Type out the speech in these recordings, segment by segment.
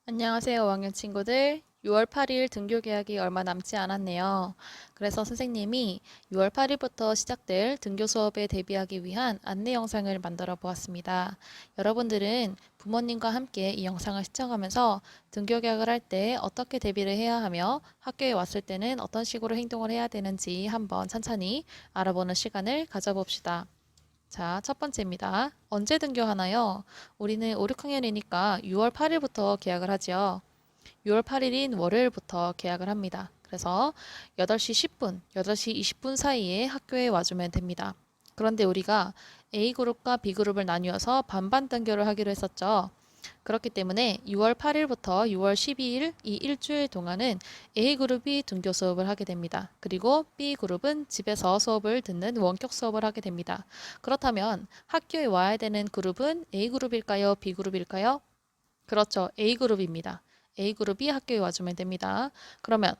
안녕하세요, 5학년 친구들. 6월 8일 등교 개학이 얼마 남지 않았네요. 그래서 선생님이 6월 8일부터 시작될 등교 수업에 대비하기 위한 안내 영상을 만들어 보았습니다. 여러분들은 부모님과 함께 이 영상을 시청하면서 등교 개학을 할 때 어떻게 대비를 해야 하며 학교에 왔을 때는 어떤 식으로 행동을 해야 되는지 한번 천천히 알아보는 시간을 가져봅시다. 자, 첫 번째입니다. 언제 등교하나요? 우리는 5, 6학년이니까 6월 8일부터 계약을 하죠. 6월 8일인 월요일부터 계약을 합니다. 그래서 8시 10분, 8시 20분 사이에 학교에 와주면 됩니다. 그런데 우리가 A그룹과 B그룹을 나뉘어서 반반 등교를 하기로 했었죠. 그렇기 때문에 6월 8일부터 6월 12일 이 일주일 동안은 A그룹이 등교 수업을 하게 됩니다. 그리고 B그룹은 집에서 수업을 듣는 원격 수업을 하게 됩니다. 그렇다면 학교에 와야 되는 그룹은 A그룹일까요? B그룹일까요? 그렇죠. A그룹입니다. A그룹이 학교에 와주면 됩니다. 그러면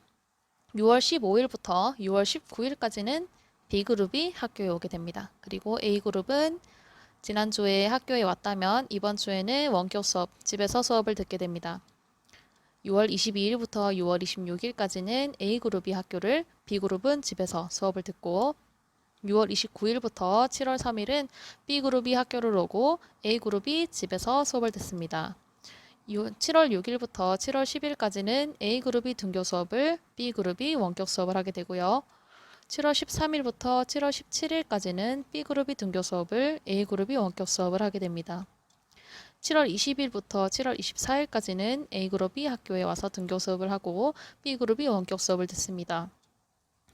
6월 15일부터 6월 19일까지는 B그룹이 학교에 오게 됩니다. 그리고 A그룹은 지난주에 학교에 왔다면 이번 주에는 원격 수업, 집에서 수업을 듣게 됩니다. 6월 22일부터 6월 26일까지는 A그룹이 학교를, B그룹은 집에서 수업을 듣고 6월 29일부터 7월 3일은 B그룹이 학교를 오고 A그룹이 집에서 수업을 듣습니다. 7월 6일부터 7월 10일까지는 A그룹이 등교 수업을, B그룹이 원격 수업을 하게 되고요. 7월 13일부터 7월 17일까지는 B그룹이 등교 수업을, A그룹이 원격 수업을 하게 됩니다. 7월 20일부터 7월 24일까지는 A그룹이 학교에 와서 등교 수업을 하고 B그룹이 원격 수업을 듣습니다.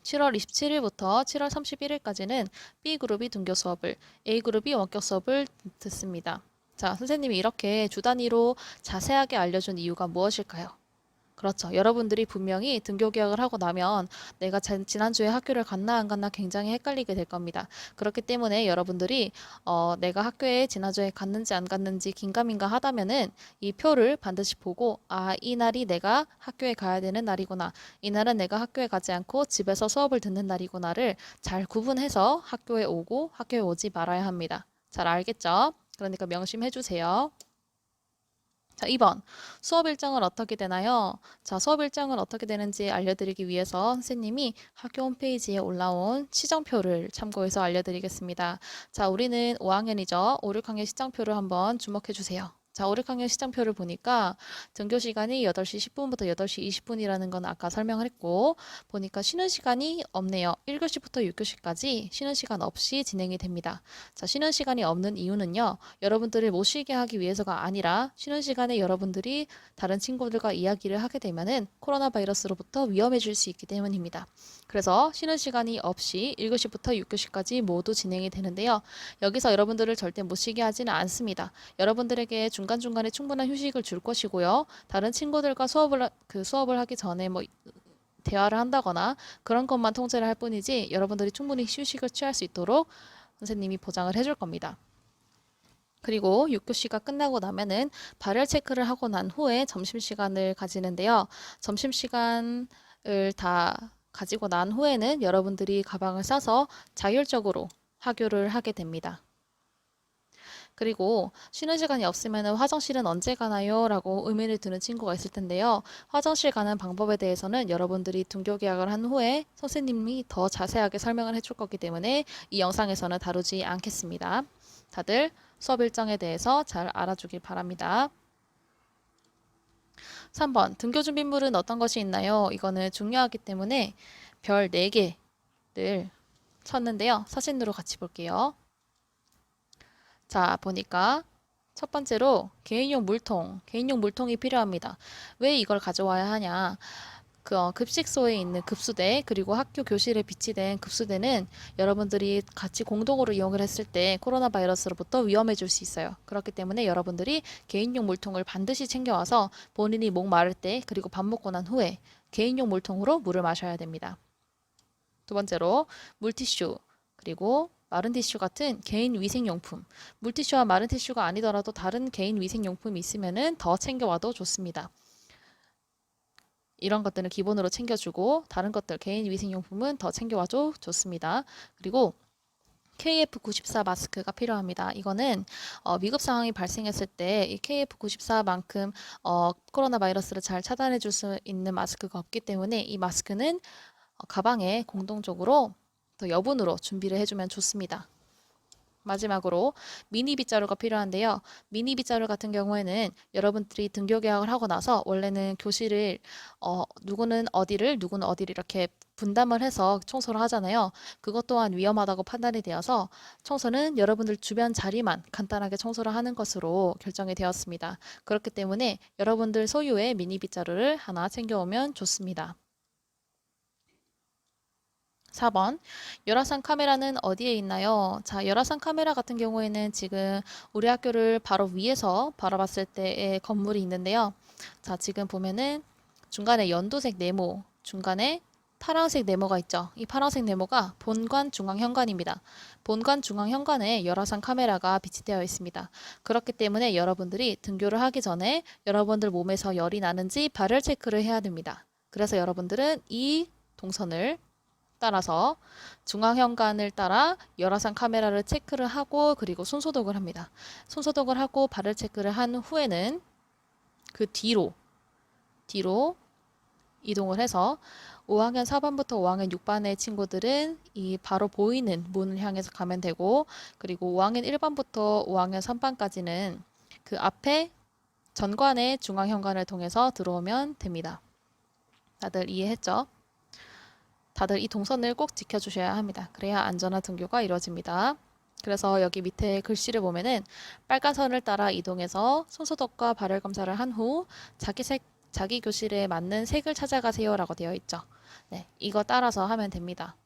7월 27일부터 7월 31일까지는 B그룹이 등교 수업을, A그룹이 원격 수업을 듣습니다. 자, 선생님이 이렇게 주 단위로 자세하게 알려준 이유가 무엇일까요? 그렇죠. 여러분들이 분명히 등교 개학을 하고 나면 내가 지난주에 학교를 갔나 안 갔나 굉장히 헷갈리게 될 겁니다. 그렇기 때문에 여러분들이 내가 학교에 지난주에 갔는지 안 갔는지 긴가민가 하다면은 이 표를 반드시 보고 이 날이 내가 학교에 가야 되는 날이구나. 이날은 내가 학교에 가지 않고 집에서 수업을 듣는 날이구나를 잘 구분해서 학교에 오고 학교에 오지 말아야 합니다. 잘 알겠죠? 그러니까 명심해 주세요. 자, 2번. 수업 일정은 어떻게 되나요? 자, 수업 일정은 어떻게 되는지 알려드리기 위해서 선생님이 학교 홈페이지에 올라온 시정표를 참고해서 알려드리겠습니다. 자, 우리는 5학년이죠. 5, 6학년 시정표를 한번 주목해 주세요. 자, 5, 6학년 시정표를 보니까 등교 시간이 8시 10분부터 8시 20분이라는 건 아까 설명을 했고, 보니까 쉬는 시간이 없네요. 1교시부터 6교시까지 쉬는 시간 없이 진행이 됩니다. 자, 쉬는 시간이 없는 이유는요. 여러분들을 못 쉬게 하기 위해서가 아니라 쉬는 시간에 여러분들이 다른 친구들과 이야기를 하게 되면은 코로나 바이러스로부터 위험해질 수 있기 때문입니다. 그래서 쉬는 시간이 없이 1교시부터 6교시까지 모두 진행이 되는데요. 여기서 여러분들을 절대 못 쉬게 하지는 않습니다. 여러분들에게 중간중간에 충분한 휴식을 줄 것이고요. 다른 친구들과 수업을 하기 전에 대화를 한다거나 그런 것만 통제를 할 뿐이지 여러분들이 충분히 휴식을 취할 수 있도록 선생님이 보장을 해줄 겁니다. 그리고 6교시가 끝나고 나면은 발열 체크를 하고 난 후에 점심시간을 가지는데요. 점심시간을 다 가지고 난 후에는 여러분들이 가방을 싸서 자율적으로 하교를 하게 됩니다. 그리고 쉬는 시간이 없으면 화장실은 언제 가나요? 라고 의미를 두는 친구가 있을 텐데요. 화장실 가는 방법에 대해서는 여러분들이 등교 계약을 한 후에 선생님이 더 자세하게 설명을 해줄 거기 때문에 이 영상에서는 다루지 않겠습니다. 다들 수업 일정에 대해서 잘 알아주길 바랍니다. 3번 등교 준비물은 어떤 것이 있나요? 이거는 중요하기 때문에 별 4개를 쳤는데요. 사진으로 같이 볼게요. 자, 보니까 첫 번째로 개인용 물통이 필요합니다. 왜 이걸 가져와야 하냐? 급식소에 있는 급수대 그리고 학교 교실에 비치된 급수대는 여러분들이 같이 공동으로 이용을 했을 때 코로나 바이러스로부터 위험해질 수 있어요. 그렇기 때문에 여러분들이 개인용 물통을 반드시 챙겨와서 본인이 목 마를 때 그리고 밥 먹고 난 후에 개인용 물통으로 물을 마셔야 됩니다. 두 번째로 물티슈 그리고 마른 티슈 같은 개인 위생용품. 물티슈와 마른 티슈가 아니더라도 다른 개인 위생용품이 있으면 더 챙겨와도 좋습니다. 이런 것들은 기본으로 챙겨주고 다른 것들 개인 위생용품은 더 챙겨와도 좋습니다. 그리고 KF94 마스크가 필요합니다. 이거는 위급 상황이 발생했을 때 이 KF94만큼 코로나 바이러스를 잘 차단해 줄 수 있는 마스크가 없기 때문에 이 마스크는 가방에 공동적으로 더 여분으로 준비를 해주면 좋습니다. 마지막으로 미니 빗자루가 필요한데요. 미니 빗자루 같은 경우에는 여러분들이 등교 개학을 하고 나서 원래는 교실을 누구는 어디를 이렇게 분담을 해서 청소를 하잖아요. 그것 또한 위험하다고 판단이 되어서 청소는 여러분들 주변 자리만 간단하게 청소를 하는 것으로 결정이 되었습니다. 그렇기 때문에 여러분들 소유의 미니 빗자루를 하나 챙겨오면 좋습니다. 4번, 열화상 카메라는 어디에 있나요? 자, 열화상 카메라 같은 경우에는 지금 우리 학교를 바로 위에서 바라봤을 때의 건물이 있는데요. 자, 지금 보면은 중간에 연두색 네모, 중간에 파란색 네모가 있죠. 이 파란색 네모가 본관 중앙 현관입니다. 본관 중앙 현관에 열화상 카메라가 비치되어 있습니다. 그렇기 때문에 여러분들이 등교를 하기 전에 여러분들 몸에서 열이 나는지 발열 체크를 해야 됩니다. 그래서 여러분들은 이 동선을 따라서 중앙현관을 따라 열화상 카메라를 체크를 하고 그리고 손소독을 합니다. 손소독을 하고 발열 체크를 한 후에는 그 뒤로 이동을 해서 5학년 4반부터 5학년 6반의 친구들은 이 바로 보이는 문을 향해서 가면 되고 그리고 5학년 1반부터 5학년 3반까지는 그 앞에 전관의 중앙현관을 통해서 들어오면 됩니다. 다들 이해했죠? 다들 이 동선을 꼭 지켜주셔야 합니다. 그래야 안전한 등교가 이루어집니다. 그래서 여기 밑에 글씨를 보면은 빨간 선을 따라 이동해서 손소독과 발열 검사를 한 후 자기 교실에 맞는 색을 찾아가세요 라고 되어 있죠. 네, 이거 따라서 하면 됩니다.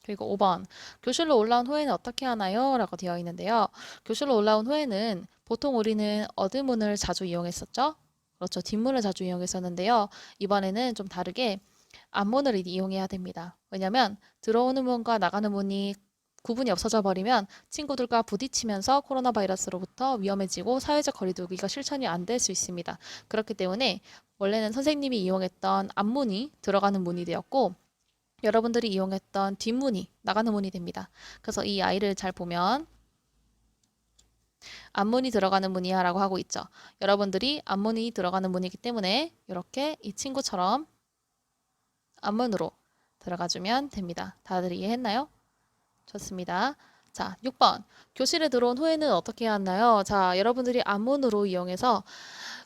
그리고 5번, 교실로 올라온 후에는 어떻게 하나요? 라고 되어 있는데요. 교실로 올라온 후에는 보통 우리는 어드문을 자주 이용했었죠. 그렇죠. 뒷문을 자주 이용했었는데요. 이번에는 좀 다르게 앞문을 이용해야 됩니다. 왜냐하면 들어오는 문과 나가는 문이 구분이 없어져 버리면 친구들과 부딪히면서 코로나 바이러스로부터 위험해지고 사회적 거리두기가 실천이 안 될 수 있습니다. 그렇기 때문에 원래는 선생님이 이용했던 앞문이 들어가는 문이 되었고 여러분들이 이용했던 뒷문이 나가는 문이 됩니다. 그래서 이 아이를 잘 보면 앞문이 들어가는 문이야 라고 하고 있죠. 여러분들이 앞문이 들어가는 문이기 때문에 이렇게 이 친구처럼 앞문으로 들어가주면 됩니다. 다들 이해했나요? 좋습니다. 자, 6번. 교실에 들어온 후에는 어떻게 해야 하나요? 자, 여러분들이 앞문으로 이용해서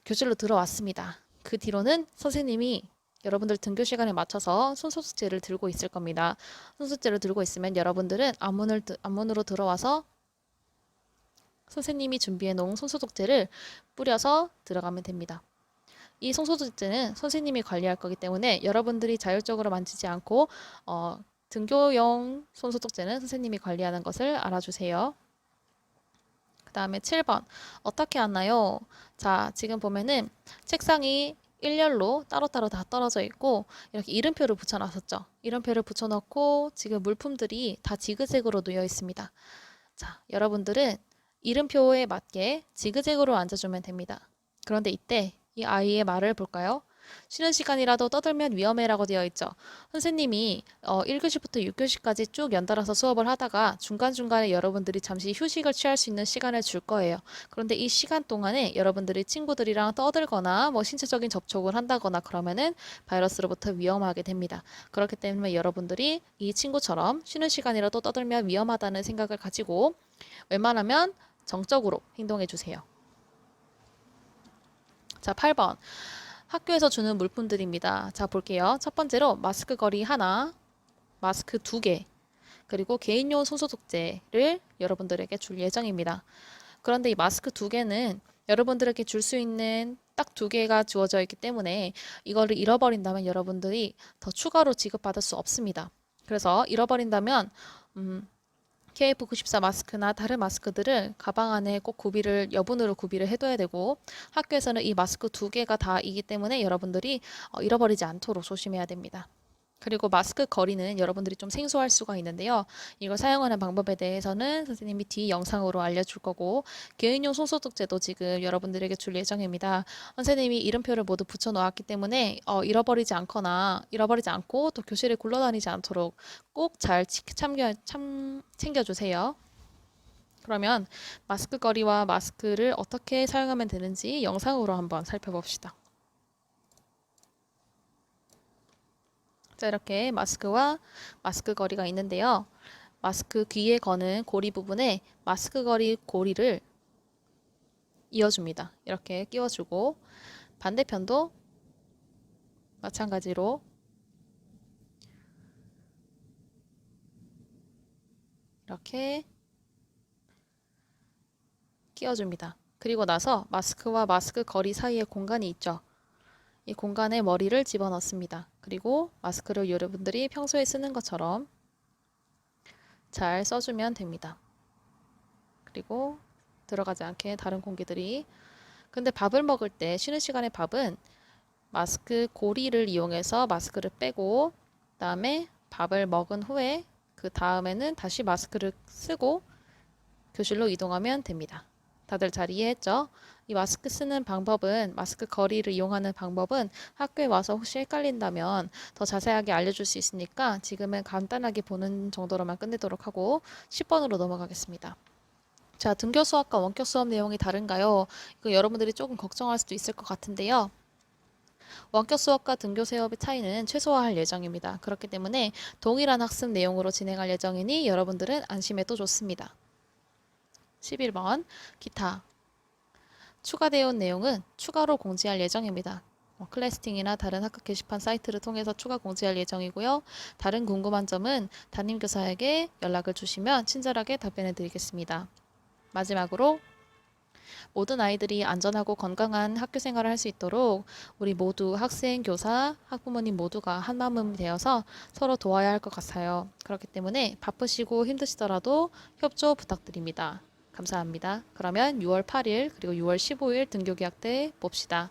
교실로 들어왔습니다. 그 뒤로는 선생님이 여러분들 등교 시간에 맞춰서 손소독제를 들고 있을 겁니다. 손소독제를 들고 있으면 여러분들은 앞문으로 들어와서 선생님이 준비해 놓은 손소독제를 뿌려서 들어가면 됩니다. 이 손소독제는 선생님이 관리할 거기 때문에 여러분들이 자율적으로 만지지 않고 등교용 손소독제는 선생님이 관리하는 것을 알아주세요. 그 다음에 7번 어떻게 하나요? 자, 지금 보면은 책상이 일렬로 따로따로 다 떨어져 있고 이렇게 이름표를 붙여놨었죠. 이름표를 붙여놓고 지금 물품들이 다 지그재그로 놓여 있습니다. 자, 여러분들은 이름표에 맞게 지그재그로 앉아주면 됩니다. 그런데 이때 이 아이의 말을 볼까요? 쉬는 시간이라도 떠들면 위험해라고 되어 있죠. 선생님이 1교시부터 6교시까지 쭉 연달아서 수업을 하다가 중간중간에 여러분들이 잠시 휴식을 취할 수 있는 시간을 줄 거예요. 그런데 이 시간 동안에 여러분들이 친구들이랑 떠들거나 뭐 신체적인 접촉을 한다거나 그러면은 바이러스로부터 위험하게 됩니다. 그렇기 때문에 여러분들이 이 친구처럼 쉬는 시간이라도 떠들면 위험하다는 생각을 가지고 웬만하면 정적으로 행동해 주세요. 자, 8번. 학교에서 주는 물품들입니다. 자, 볼게요. 첫 번째로 마스크 거리 하나, 마스크 2개, 그리고 개인용 손소독제를 여러분들에게 줄 예정입니다. 그런데 이 마스크 2개는 여러분들에게 줄 수 있는 딱 2개가 주어져 있기 때문에 이거를 잃어버린다면 여러분들이 더 추가로 지급받을 수 없습니다. 그래서 잃어버린다면 KF94 마스크나 다른 마스크들을 가방 안에 꼭 여분으로 구비를 해둬야 되고 학교에서는 이 마스크 2개가 다이기 때문에 여러분들이 잃어버리지 않도록 조심해야 됩니다. 그리고 마스크 거리는 여러분들이 좀 생소할 수가 있는데요. 이걸 사용하는 방법에 대해서는 선생님이 뒤 영상으로 알려줄 거고 개인용 손소독제도 지금 여러분들에게 줄 예정입니다. 선생님이 이름표를 모두 붙여 놓았기 때문에 잃어버리지 않고 또 교실에 굴러다니지 않도록 꼭 잘 챙겨주세요. 그러면 마스크 거리와 마스크를 어떻게 사용하면 되는지 영상으로 한번 살펴봅시다. 자, 이렇게 마스크와 마스크 거리가 있는데요. 마스크 귀에 거는 고리 부분에 마스크 거리 고리를 이어줍니다. 이렇게 끼워주고 반대편도 마찬가지로 이렇게 끼워줍니다. 그리고 나서 마스크와 마스크 거리 사이에 공간이 있죠. 이 공간에 머리를 집어넣습니다. 그리고 마스크를 여러분들이 평소에 쓰는 것처럼 잘 써주면 됩니다. 그리고 들어가지 않게 다른 공기들이. 근데 밥을 먹을 때 쉬는 시간에 밥은 마스크 고리를 이용해서 마스크를 빼고 그다음에 밥을 먹은 후에 그 다음에는 다시 마스크를 쓰고 교실로 이동하면 됩니다. 다들 잘 이해했죠? 이 마스크 쓰는 방법은, 마스크 거리를 이용하는 방법은 학교에 와서 혹시 헷갈린다면 더 자세하게 알려줄 수 있으니까 지금은 간단하게 보는 정도로만 끝내도록 하고 10번으로 넘어가겠습니다. 자, 등교 수업과 원격 수업 내용이 다른가요? 이거 여러분들이 조금 걱정할 수도 있을 것 같은데요. 원격 수업과 등교 수업의 차이는 최소화할 예정입니다. 그렇기 때문에 동일한 학습 내용으로 진행할 예정이니 여러분들은 안심해도 좋습니다. 11번 기타. 추가되어 온 내용은 추가로 공지할 예정입니다. 클래스팅이나 다른 학급 게시판 사이트를 통해서 추가 공지할 예정이고요. 다른 궁금한 점은 담임교사에게 연락을 주시면 친절하게 답변해 드리겠습니다. 마지막으로 모든 아이들이 안전하고 건강한 학교 생활을 할 수 있도록 우리 모두 학생, 교사, 학부모님 모두가 한마음이 되어서 서로 도와야 할 것 같아요. 그렇기 때문에 바쁘시고 힘드시더라도 협조 부탁드립니다. 감사합니다. 그러면 6월 8일 그리고 6월 15일 등교 계약 때 봅시다.